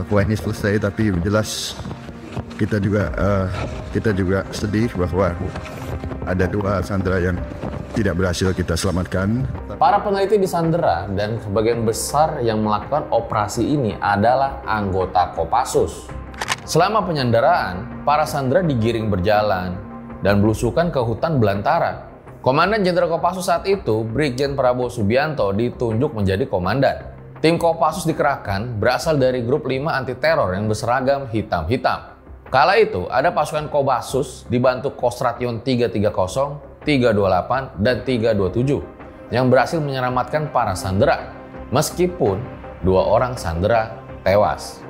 Papua ini selesai, tapi jelas kita juga sedih bahwa ada 2 sandera yang tidak berhasil kita selamatkan. Para peneliti disandera dan sebagian besar yang melakukan operasi ini adalah anggota Kopassus. Selama penyanderaan, para sandera digiring berjalan dan belusukan ke hutan belantara. Komandan Jenderal Kopassus saat itu, Brigjen Prabowo Subianto, ditunjuk menjadi komandan. Tim Kopassus dikerahkan berasal dari grup 5 anti teror yang berseragam hitam-hitam. Kala itu ada pasukan Kopassus dibantu Kostrat-Yon 330, 328, dan 327 yang berhasil menyelamatkan para sandera, meskipun 2 orang sandera tewas.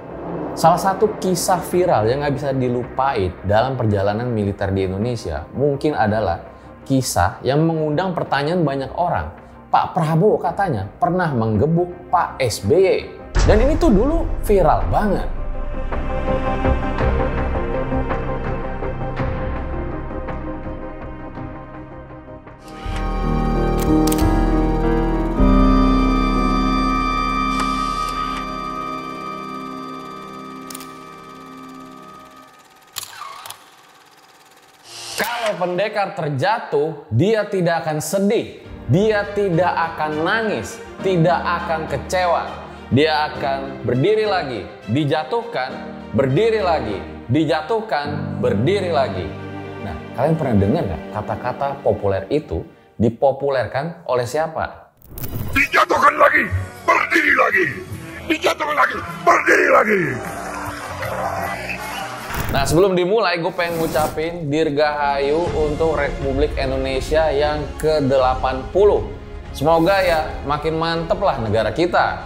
Salah satu kisah viral yang nggak bisa dilupain dalam perjalanan militer di Indonesia mungkin adalah kisah yang mengundang pertanyaan banyak orang. Pak Prabowo katanya pernah menggebuk Pak SBY. Dan ini tuh dulu viral banget. Kalau pendekar terjatuh, dia tidak akan sedih, dia tidak akan nangis, tidak akan kecewa. Dia akan berdiri lagi, dijatuhkan, berdiri lagi, dijatuhkan, berdiri lagi. Nah, kalian pernah dengar nggak kata-kata populer itu dipopulerkan oleh siapa? Dijatuhkan lagi, berdiri lagi. Dijatuhkan lagi, berdiri lagi. Nah, sebelum dimulai, gue pengen ngucapin Dirgahayu untuk Republik Indonesia yang ke-80. Semoga ya makin mantep lah negara kita.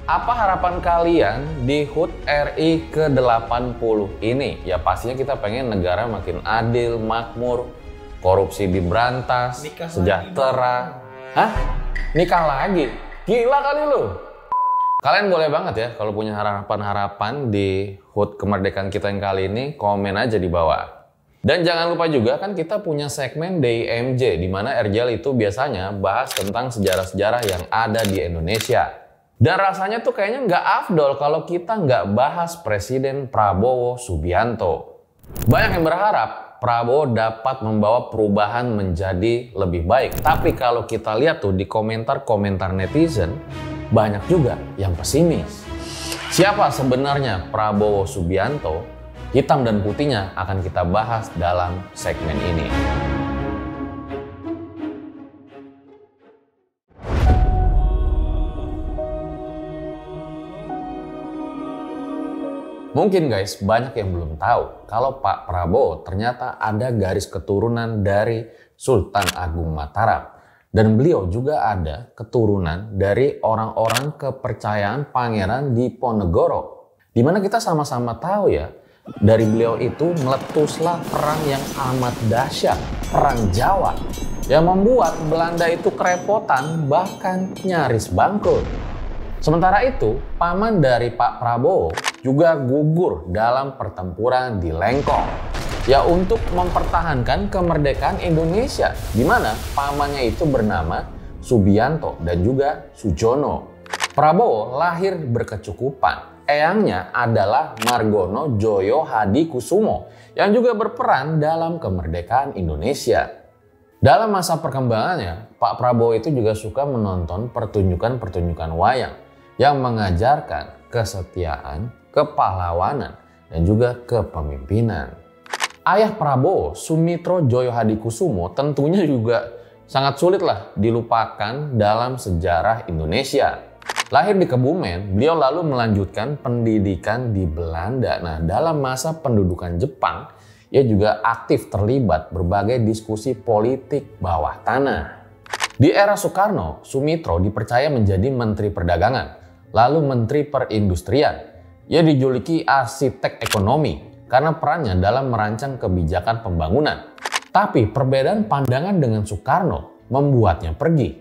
Apa harapan kalian di HUT RI ke-80 ini? Ya pastinya kita pengen negara makin adil, makmur, korupsi diberantas, sejahtera. Hah? Nikah lagi? Gila kali lu! Kalian boleh banget ya kalau punya harapan-harapan di HUT kemerdekaan kita yang kali ini, komen aja di bawah. Dan jangan lupa juga kan kita punya segmen DIMJ, di mana RJL itu biasanya bahas tentang sejarah-sejarah yang ada di Indonesia. Dan rasanya tuh kayaknya nggak afdol kalau kita nggak bahas Presiden Prabowo Subianto. Banyak yang berharap Prabowo dapat membawa perubahan menjadi lebih baik. Tapi kalau kita lihat tuh di komentar-komentar netizen, banyak juga yang pesimis. Siapa sebenarnya Prabowo Subianto? Hitam dan putihnya akan kita bahas dalam segmen ini. Mungkin guys, banyak yang belum tahu kalau Pak Prabowo ternyata ada garis keturunan dari Sultan Agung Mataram. Dan beliau juga ada keturunan dari orang-orang kepercayaan Pangeran Diponegoro. Dimana kita sama-sama tahu ya, dari beliau itu meletuslah perang yang amat dahsyat, Perang Jawa. Yang membuat Belanda itu kerepotan, bahkan nyaris bangkrut. Sementara itu, paman dari Pak Prabowo juga gugur dalam pertempuran di Lengkong. Ya untuk mempertahankan kemerdekaan Indonesia, di mana pamannya itu bernama Subianto dan juga Sujono. Prabowo lahir berkecukupan. Eyangnya adalah Margono Joyo Hadikusumo yang juga berperan dalam kemerdekaan Indonesia. Dalam masa perkembangannya, Pak Prabowo itu juga suka menonton pertunjukan-pertunjukan wayang yang mengajarkan kesetiaan, kepahlawanan, dan juga kepemimpinan. Ayah Prabowo, Sumitro Joyo Hadikusumo, tentunya juga sangat sulit lah dilupakan dalam sejarah Indonesia. Lahir di Kebumen, beliau lalu melanjutkan pendidikan di Belanda. Nah, dalam masa pendudukan Jepang, ia juga aktif terlibat berbagai diskusi politik bawah tanah. Di era Soekarno, Sumitro dipercaya menjadi Menteri Perdagangan, lalu Menteri Perindustrian. Ia dijuluki arsitek ekonomi karena perannya dalam merancang kebijakan pembangunan. Tapi perbedaan pandangan dengan Soekarno membuatnya pergi.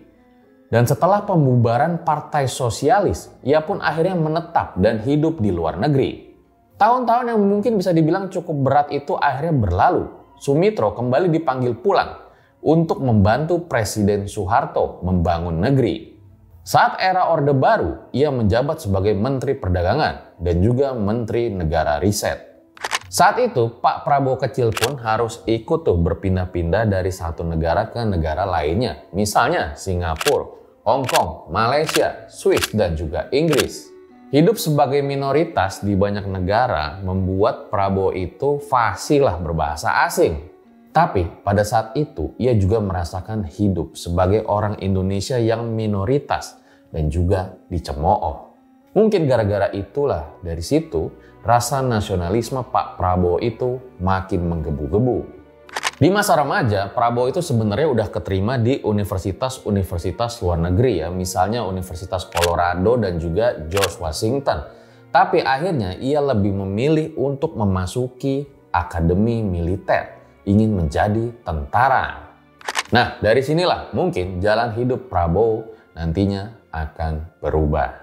Dan setelah pembubaran Partai Sosialis, ia pun akhirnya menetap dan hidup di luar negeri. Tahun-tahun yang mungkin bisa dibilang cukup berat itu akhirnya berlalu. Sumitro kembali dipanggil pulang untuk membantu Presiden Soeharto membangun negeri. Saat era Orde Baru, ia menjabat sebagai Menteri Perdagangan dan juga Menteri Negara Riset. Saat itu, Pak Prabowo kecil pun harus ikut berpindah-pindah dari satu negara ke negara lainnya. Misalnya Singapura, Hong Kong, Malaysia, Swiss, dan juga Inggris. Hidup sebagai minoritas di banyak negara membuat Prabowo itu fasih berbahasa asing. Tapi pada saat itu ia juga merasakan hidup sebagai orang Indonesia yang minoritas dan juga dicemooh. Mungkin gara-gara itulah dari situ rasa nasionalisme Pak Prabowo itu makin menggebu-gebu. Di masa remaja, Prabowo itu sebenarnya udah keterima di universitas-universitas luar negeri ya, misalnya Universitas Colorado dan juga George Washington. Tapi akhirnya ia lebih memilih untuk memasuki akademi militer, ingin menjadi tentara. Nah, dari sinilah mungkin jalan hidup Prabowo nantinya akan berubah.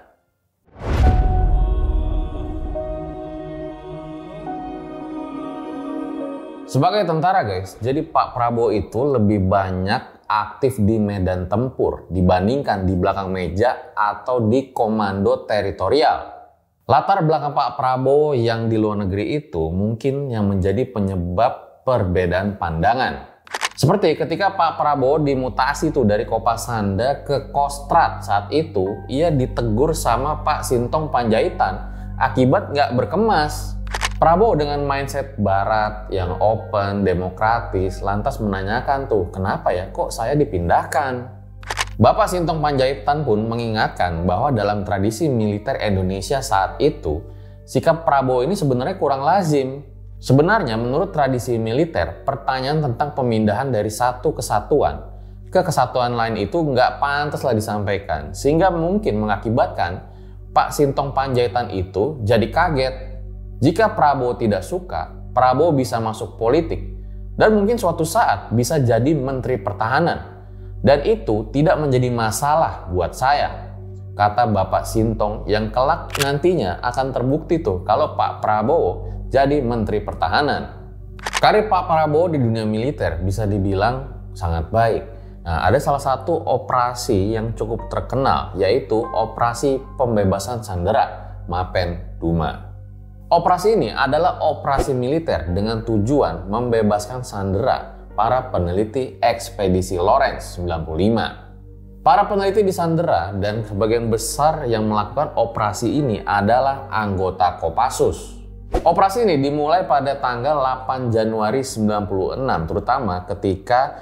Sebagai tentara guys, jadi Pak Prabowo itu lebih banyak aktif di medan tempur dibandingkan di belakang meja atau di komando teritorial. Latar belakang Pak Prabowo yang di luar negeri itu mungkin yang menjadi penyebab perbedaan pandangan. Seperti ketika Pak Prabowo dimutasi dari Kopasanda ke Kostrad, saat itu ia ditegur sama Pak Sintong Panjaitan akibat nggak berkemas. Prabowo dengan mindset barat yang open, demokratis, lantas menanyakan kenapa ya kok saya dipindahkan? Bapak Sintong Panjaitan pun mengingatkan bahwa dalam tradisi militer Indonesia saat itu, sikap Prabowo ini sebenarnya kurang lazim. Sebenarnya menurut tradisi militer, pertanyaan tentang pemindahan dari satu kesatuan ke kesatuan lain itu nggak pantaslah disampaikan. Sehingga mungkin mengakibatkan Pak Sintong Panjaitan itu jadi kaget. Jika Prabowo tidak suka, Prabowo bisa masuk politik dan mungkin suatu saat bisa jadi Menteri Pertahanan. Dan itu tidak menjadi masalah buat saya, kata Bapak Sintong yang kelak nantinya akan terbukti kalau Pak Prabowo jadi Menteri Pertahanan. Karir Pak Prabowo di dunia militer bisa dibilang sangat baik. Nah, ada salah satu operasi yang cukup terkenal, yaitu Operasi Pembebasan Sandera Mapen Duma. Operasi ini adalah operasi militer dengan tujuan membebaskan sandera para peneliti ekspedisi Lawrence 95. Para peneliti disandera dan sebagian besar yang melakukan operasi ini adalah anggota Kopassus. Operasi ini dimulai pada tanggal 8 Januari 96, terutama ketika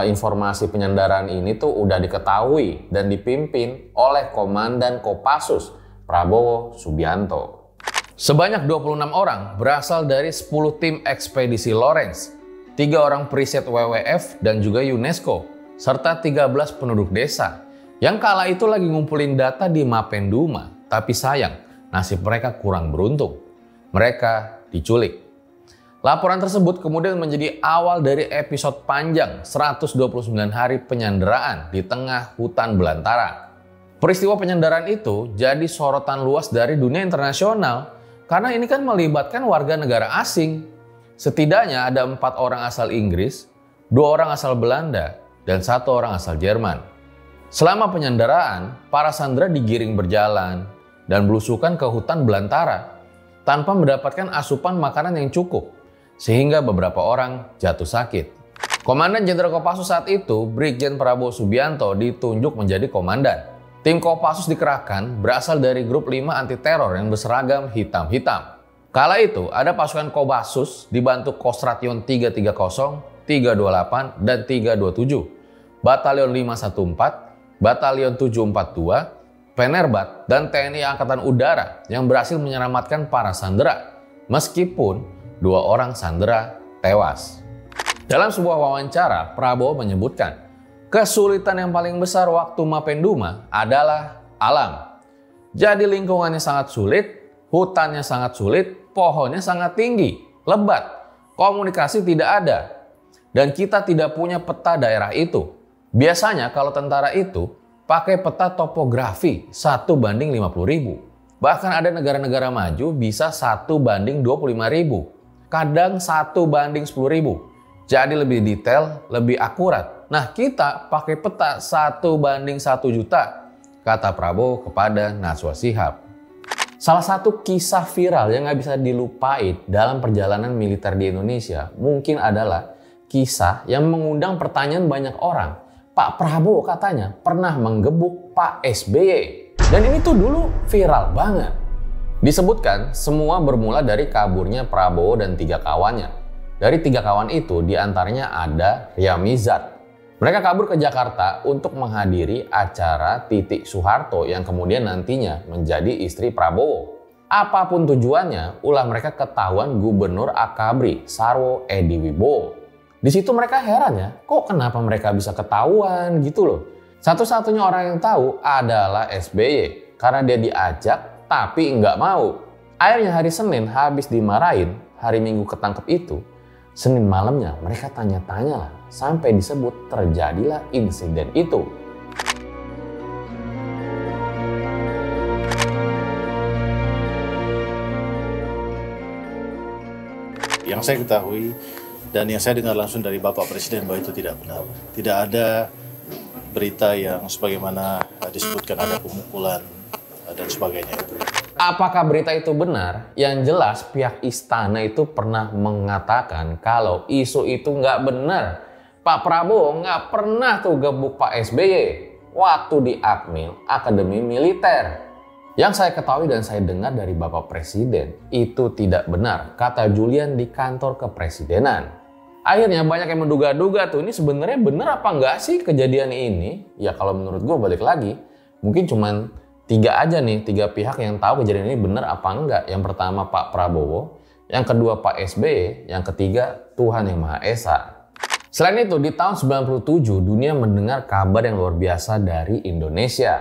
informasi penyandaran ini udah diketahui dan dipimpin oleh Komandan Kopassus Prabowo Subianto. Sebanyak 26 orang berasal dari 10 tim ekspedisi Lawrence, 3 orang periset WWF dan juga UNESCO, serta 13 penduduk desa yang kala itu lagi ngumpulin data di Mapenduma, tapi sayang nasib mereka kurang beruntung. Mereka diculik. Laporan tersebut kemudian menjadi awal dari episode panjang 129 hari penyanderaan di tengah hutan belantara. Peristiwa penyanderaan itu jadi sorotan luas dari dunia internasional karena ini kan melibatkan warga negara asing. Setidaknya ada 4 orang asal Inggris, 2 orang asal Belanda, dan 1 orang asal Jerman. Selama penyanderaan, para sandera digiring berjalan dan belusukan ke hutan belantara tanpa mendapatkan asupan makanan yang cukup, sehingga beberapa orang jatuh sakit. Komandan Jenderal Kopassus saat itu, Brigjen Prabowo Subianto, ditunjuk menjadi komandan. Tim Kopassus dikerahkan berasal dari grup 5 anti-teror yang berseragam hitam-hitam. Kala itu ada pasukan Kopassus dibantu Kostration 330, 328, dan 327, Batalion 514, Batalion 742, Penerbat, dan TNI Angkatan Udara yang berhasil menyelamatkan para sandera, meskipun 2 orang sandera tewas. Dalam sebuah wawancara, Prabowo menyebutkan, kesulitan yang paling besar waktu Mapenduma adalah alam. Jadi lingkungannya sangat sulit, hutannya sangat sulit, pohonnya sangat tinggi, lebat, komunikasi tidak ada, dan kita tidak punya peta daerah itu. Biasanya kalau tentara itu pakai peta topografi 1:50.000. Bahkan ada negara-negara maju bisa 1:25.000. Kadang 1:10.000. Jadi lebih detail, lebih akurat. Nah, kita pakai peta 1:1 juta. kata Prabowo kepada Najwa Shihab. Salah satu kisah viral yang gak bisa dilupain dalam perjalanan militer di Indonesia mungkin adalah kisah yang mengundang pertanyaan banyak orang. Pak Prabowo katanya pernah menggebuk Pak SBY. Dan ini tuh dulu viral banget. Disebutkan semua bermula dari kaburnya Prabowo dan 3 kawannya. Dari 3 kawan itu diantaranya ada Ria Mizard. Mereka kabur ke Jakarta untuk menghadiri acara Titik Soeharto yang kemudian nantinya menjadi istri Prabowo. Apapun tujuannya, ulah mereka ketahuan Gubernur Akabri Sarwo Edi Wibowo. Di situ mereka heran ya, kok kenapa mereka bisa ketahuan gitu loh. Satu-satunya orang yang tahu adalah SBY karena dia diajak tapi nggak mau. Akhirnya hari Senin habis dimarahin, hari Minggu ketangkep itu, Senin malamnya mereka tanya-tanya lah, sampai disebut terjadilah insiden itu. Yang saya ketahui dan yang saya dengar langsung dari Bapak Presiden bahwa itu tidak benar. Tidak ada berita yang sebagaimana disebutkan ada pemukulan dan sebagainya itu. Apakah berita itu benar? Yang jelas pihak istana itu pernah mengatakan kalau isu itu nggak benar. Pak Prabowo nggak pernah tuh gebuk Pak SBY waktu di Akmil, Akademi Militer. Yang saya ketahui dan saya dengar dari Bapak Presiden itu tidak benar, kata Julian di kantor kepresidenan. Akhirnya banyak yang menduga-duga tuh ini sebenarnya benar apa nggak sih kejadian ini? Ya kalau menurut gue balik lagi, mungkin cuman 3 aja nih, 3 pihak yang tahu kejadian ini benar apa enggak. Yang pertama Pak Prabowo, yang kedua Pak SBY, yang ketiga Tuhan Yang Maha Esa. Selain itu, di tahun 97 dunia mendengar kabar yang luar biasa dari Indonesia.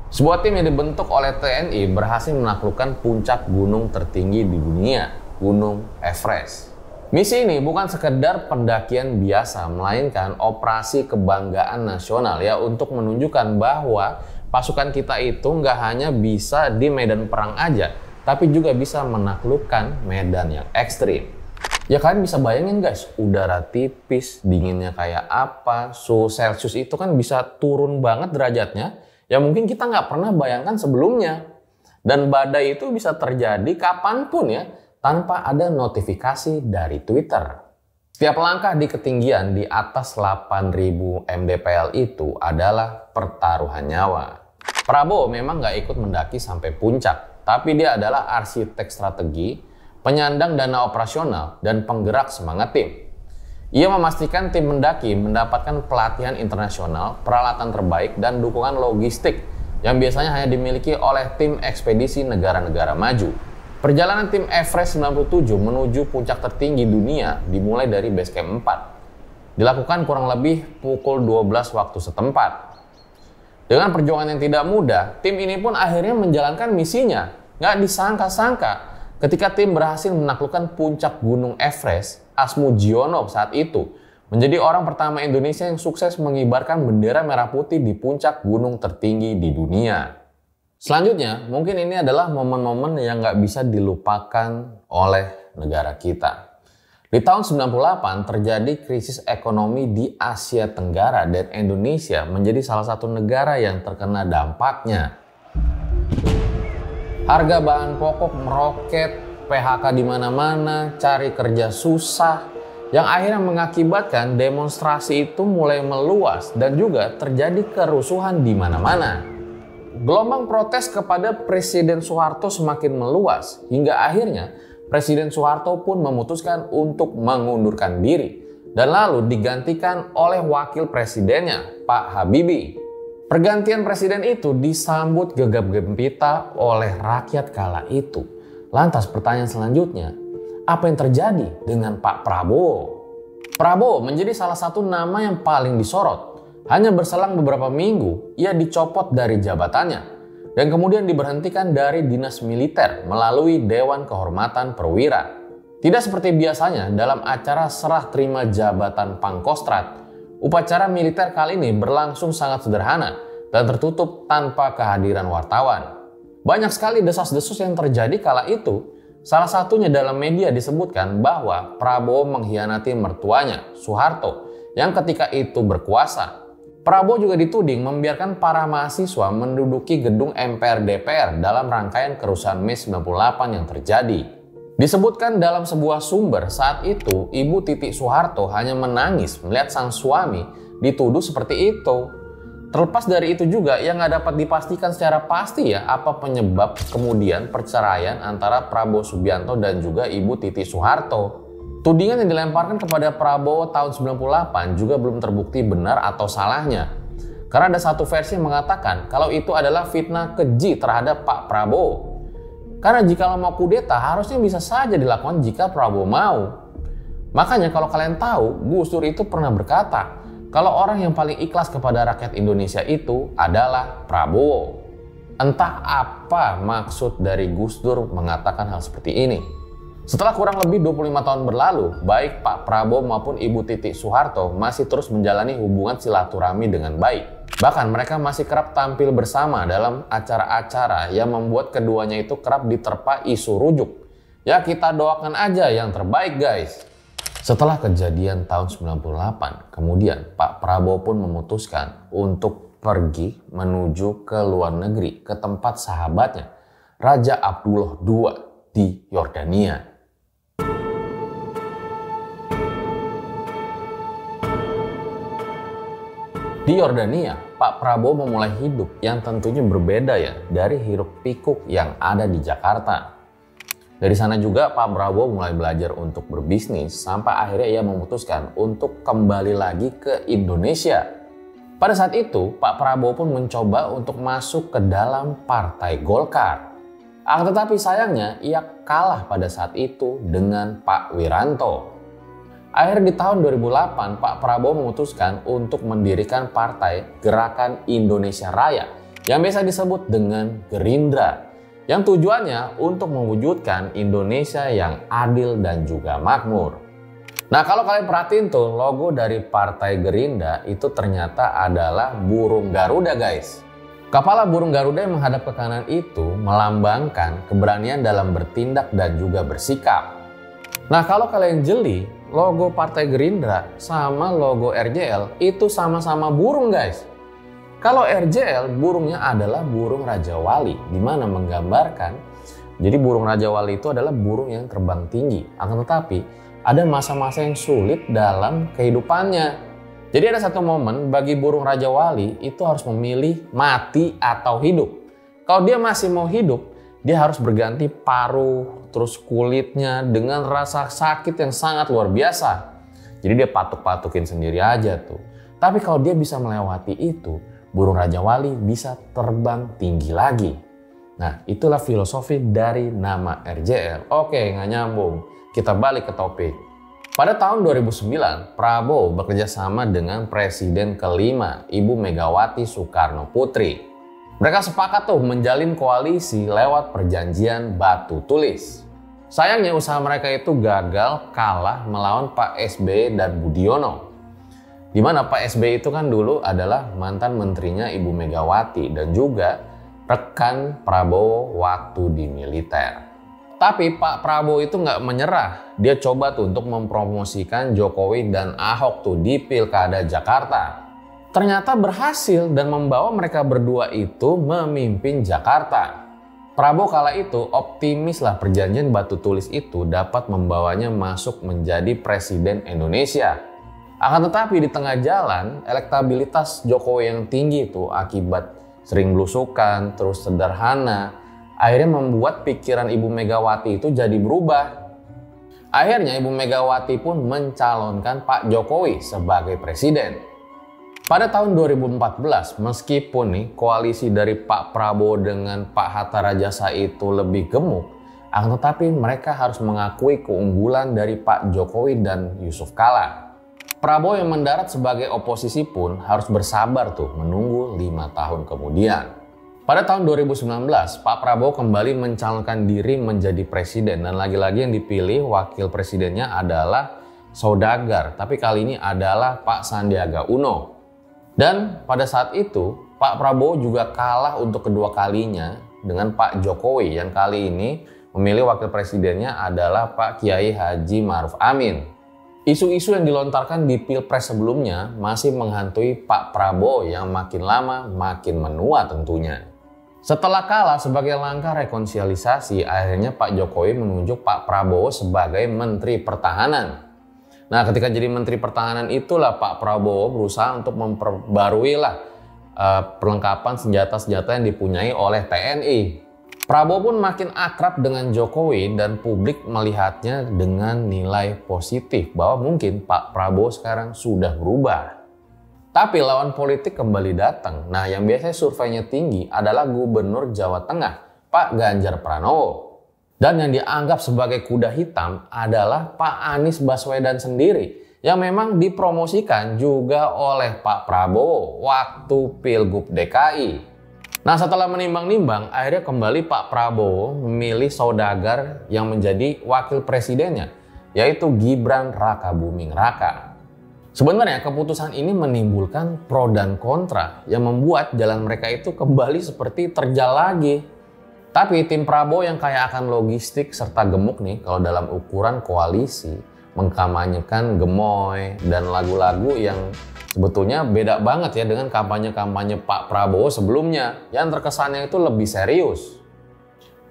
Sebuah tim yang dibentuk oleh TNI berhasil menaklukkan puncak gunung tertinggi di dunia, Gunung Everest. Misi ini bukan sekedar pendakian biasa, melainkan operasi kebanggaan nasional ya untuk menunjukkan bahwa pasukan kita itu nggak hanya bisa di medan perang aja, tapi juga bisa menaklukkan medan yang ekstrim. Ya kalian bisa bayangin guys, udara tipis, dinginnya kayak apa, suhu Celcius itu kan bisa turun banget derajatnya, ya mungkin kita nggak pernah bayangkan sebelumnya. Dan badai itu bisa terjadi kapanpun ya, tanpa ada notifikasi dari Twitter. Setiap langkah di ketinggian di atas 8.000 mdpl itu adalah pertaruhan nyawa. Prabowo memang nggak ikut mendaki sampai puncak, tapi dia adalah arsitek strategi, penyandang dana operasional, dan penggerak semangat tim. Ia memastikan tim mendaki mendapatkan pelatihan internasional, peralatan terbaik, dan dukungan logistik yang biasanya hanya dimiliki oleh tim ekspedisi negara-negara maju. Perjalanan tim Everest 97 menuju puncak tertinggi dunia dimulai dari base camp 4. Dilakukan kurang lebih pukul 12 waktu setempat. Dengan perjuangan yang tidak mudah, tim ini pun akhirnya menjalankan misinya. Nggak disangka-sangka, ketika tim berhasil menaklukkan puncak Gunung Everest, Asmu Jionov saat itu menjadi orang pertama Indonesia yang sukses mengibarkan bendera merah putih di puncak gunung tertinggi di dunia. Selanjutnya, mungkin ini adalah momen-momen yang nggak bisa dilupakan oleh negara kita. Di tahun 98 terjadi krisis ekonomi di Asia Tenggara dan Indonesia menjadi salah satu negara yang terkena dampaknya. Harga bahan pokok meroket, PHK di mana-mana, cari kerja susah, yang akhirnya mengakibatkan demonstrasi itu mulai meluas dan juga terjadi kerusuhan di mana-mana. Gelombang protes kepada Presiden Soeharto semakin meluas hingga akhirnya Presiden Soeharto pun memutuskan untuk mengundurkan diri dan lalu digantikan oleh wakil presidennya, Pak Habibie. Pergantian presiden itu disambut gegap gempita oleh rakyat kala itu. Lantas pertanyaan selanjutnya, apa yang terjadi dengan Pak Prabowo? Prabowo menjadi salah satu nama yang paling disorot. Hanya berselang beberapa minggu, ia dicopot dari jabatannya dan kemudian diberhentikan dari dinas militer melalui Dewan Kehormatan Perwira. Tidak seperti biasanya dalam acara serah terima jabatan Pangkostrat, upacara militer kali ini berlangsung sangat sederhana dan tertutup tanpa kehadiran wartawan. Banyak sekali desas-desus yang terjadi kala itu. Salah satunya dalam media disebutkan bahwa Prabowo mengkhianati mertuanya, Soeharto, yang ketika itu berkuasa. Prabowo juga dituding membiarkan para mahasiswa menduduki gedung MPR DPR dalam rangkaian kerusuhan Mei 98 yang terjadi. Disebutkan dalam sebuah sumber saat itu Ibu Titi Soeharto hanya menangis melihat sang suami dituduh seperti itu. Terlepas dari itu juga yang nggak dapat dipastikan secara pasti ya apa penyebab kemudian perceraian antara Prabowo Subianto dan juga Ibu Titi Soeharto. Tudingan yang dilemparkan kepada Prabowo tahun 98 juga belum terbukti benar atau salahnya. Karena ada satu versi yang mengatakan kalau itu adalah fitnah keji terhadap Pak Prabowo. Karena jika mau kudeta harusnya bisa saja dilakukan jika Prabowo mau. Makanya kalau kalian tahu, Gus Dur itu pernah berkata, kalau orang yang paling ikhlas kepada rakyat Indonesia itu adalah Prabowo. Entah apa maksud dari Gus Dur mengatakan hal seperti ini. Setelah kurang lebih 25 tahun berlalu, baik Pak Prabowo maupun Ibu Titi Soeharto masih terus menjalani hubungan silaturahmi dengan baik. Bahkan mereka masih kerap tampil bersama dalam acara-acara yang membuat keduanya itu kerap diterpa isu rujuk. Ya kita doakan aja yang terbaik guys. Setelah kejadian tahun 98, kemudian Pak Prabowo pun memutuskan untuk pergi menuju ke luar negeri ke tempat sahabatnya, Raja Abdullah II di Yordania. Di Yordania, Pak Prabowo memulai hidup yang tentunya berbeda ya dari hiruk pikuk yang ada di Jakarta. Dari sana juga Pak Prabowo mulai belajar untuk berbisnis sampai akhirnya ia memutuskan untuk kembali lagi ke Indonesia. Pada saat itu, Pak Prabowo pun mencoba untuk masuk ke dalam Partai Golkar. Tetapi sayangnya ia kalah pada saat itu dengan Pak Wiranto. Akhirnya di tahun 2008, Pak Prabowo memutuskan untuk mendirikan Partai Gerakan Indonesia Raya yang biasa disebut dengan Gerindra, yang tujuannya untuk mewujudkan Indonesia yang adil dan juga makmur. Nah kalau kalian perhatiin tuh logo dari Partai Gerindra itu ternyata adalah burung Garuda guys. Kepala burung Garuda yang menghadap ke kanan itu melambangkan keberanian dalam bertindak dan juga bersikap. Nah kalau kalian jeli, logo Partai Gerindra sama logo RJL itu sama-sama burung guys. Kalau RJL burungnya adalah burung Raja Wali, di mana menggambarkan jadi burung Raja Wali itu adalah burung yang terbang tinggi. Akan tetapi ada masa-masa yang sulit dalam kehidupannya. Jadi ada satu momen bagi burung Raja Wali itu harus memilih mati atau hidup. Kalau dia masih mau hidup, dia harus berganti paruh, terus kulitnya dengan rasa sakit yang sangat luar biasa. Jadi dia patuk-patukin sendiri aja tuh. Tapi kalau dia bisa melewati itu, burung Raja Wali bisa terbang tinggi lagi. Nah itulah filosofi dari nama RJL. Oke nggak nyambung, kita balik ke topik. Pada tahun 2009, Prabowo bekerja sama dengan Presiden kelima, Ibu Megawati Soekarno Putri. Mereka sepakat tuh menjalin koalisi lewat perjanjian batu tulis. Sayangnya usaha mereka itu gagal kalah melawan Pak SBY dan Budiono. Di mana Pak SBY itu kan dulu adalah mantan menterinya Ibu Megawati dan juga rekan Prabowo waktu di militer. Tapi Pak Prabowo itu nggak menyerah. Dia coba tuh untuk mempromosikan Jokowi dan Ahok tuh di Pilkada Jakarta. Ternyata berhasil dan membawa mereka berdua itu memimpin Jakarta. Prabowo kala itu optimis lah perjanjian batu tulis itu dapat membawanya masuk menjadi Presiden Indonesia. Akan tetapi di tengah jalan, elektabilitas Jokowi yang tinggi itu akibat sering belusukan, terus sederhana, akhirnya membuat pikiran Ibu Megawati itu jadi berubah. Akhirnya Ibu Megawati pun mencalonkan Pak Jokowi sebagai presiden. Pada tahun 2014, meskipun nih koalisi dari Pak Prabowo dengan Pak Hatta Rajasa itu lebih gemuk, akan tetapi mereka harus mengakui keunggulan dari Pak Jokowi dan Yusuf Kala. Prabowo yang mendarat sebagai oposisi pun harus bersabar tuh menunggu 5 tahun kemudian. Pada tahun 2019, Pak Prabowo kembali mencalonkan diri menjadi presiden dan lagi-lagi yang dipilih wakil presidennya adalah saudagar, tapi kali ini adalah Pak Sandiaga Uno. Dan pada saat itu, Pak Prabowo juga kalah untuk kedua kalinya dengan Pak Jokowi yang kali ini memilih wakil presidennya adalah Pak Kiai Haji Ma'ruf Amin. Isu-isu yang dilontarkan di Pilpres sebelumnya masih menghantui Pak Prabowo yang makin lama makin menua tentunya. Setelah kalah sebagai langkah rekonsiliasi, akhirnya Pak Jokowi menunjuk Pak Prabowo sebagai Menteri Pertahanan. Nah, ketika jadi Menteri Pertahanan itulah Pak Prabowo berusaha untuk memperbarui perlengkapan senjata-senjata yang dipunyai oleh TNI. Prabowo pun makin akrab dengan Jokowi dan publik melihatnya dengan nilai positif bahwa mungkin Pak Prabowo sekarang sudah berubah. Tapi lawan politik kembali datang. Nah, yang biasanya surveinya tinggi adalah Gubernur Jawa Tengah, Pak Ganjar Pranowo. Dan yang dianggap sebagai kuda hitam adalah Pak Anies Baswedan sendiri, yang memang dipromosikan juga oleh Pak Prabowo waktu Pilgub DKI. Nah, setelah menimbang-nimbang, akhirnya kembali Pak Prabowo memilih saudagar yang menjadi wakil presidennya, yaitu Gibran Rakabuming Raka. Sebenarnya keputusan ini menimbulkan pro dan kontra yang membuat jalan mereka itu kembali seperti terjal lagi. Tapi tim Prabowo yang kaya akan logistik serta gemuk nih kalau dalam ukuran koalisi mengkampanyekan gemoy dan lagu-lagu yang sebetulnya beda banget ya dengan kampanye-kampanye Pak Prabowo sebelumnya yang terkesannya itu lebih serius.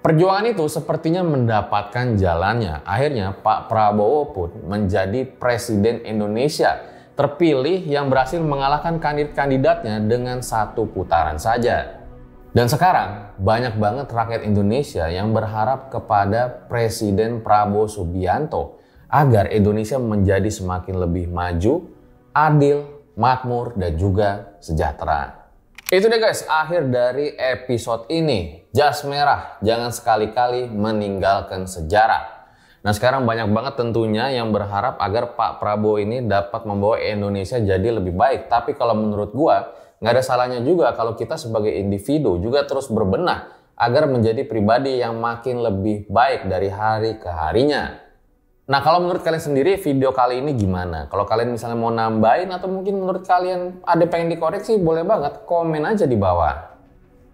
Perjuangan itu sepertinya mendapatkan jalannya. Akhirnya Pak Prabowo pun menjadi Presiden Indonesia terpilih yang berhasil mengalahkan kandidat-kandidatnya dengan satu putaran saja. Dan sekarang banyak banget rakyat Indonesia yang berharap kepada Presiden Prabowo Subianto agar Indonesia menjadi semakin lebih maju, adil, makmur, dan juga sejahtera. Itu deh guys, akhir dari episode ini. Jas merah, jangan sekali-kali meninggalkan sejarah. Nah, sekarang banyak banget tentunya yang berharap agar Pak Prabowo ini dapat membawa Indonesia jadi lebih baik. Tapi kalau menurut gua, nggak ada salahnya juga kalau kita sebagai individu juga terus berbenah agar menjadi pribadi yang makin lebih baik dari hari ke harinya. Nah, kalau menurut kalian sendiri video kali ini gimana? Kalau kalian misalnya mau nambahin atau mungkin menurut kalian ada pengen dikoreksi, boleh banget komen aja di bawah.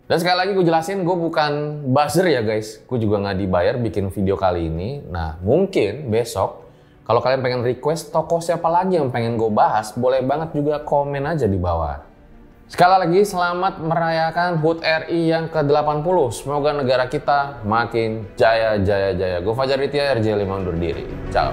Dan sekali lagi gue jelasin, gue bukan buzzer ya guys. Gue juga nggak dibayar bikin video kali ini. Nah, mungkin besok kalau kalian pengen request tokoh siapa lagi yang pengen gue bahas, boleh banget juga komen aja di bawah. Sekali lagi selamat merayakan HUT RI yang ke-80. Semoga negara kita makin jaya. Gue Fajar Ditya, RJ5 undur diri. Ciao.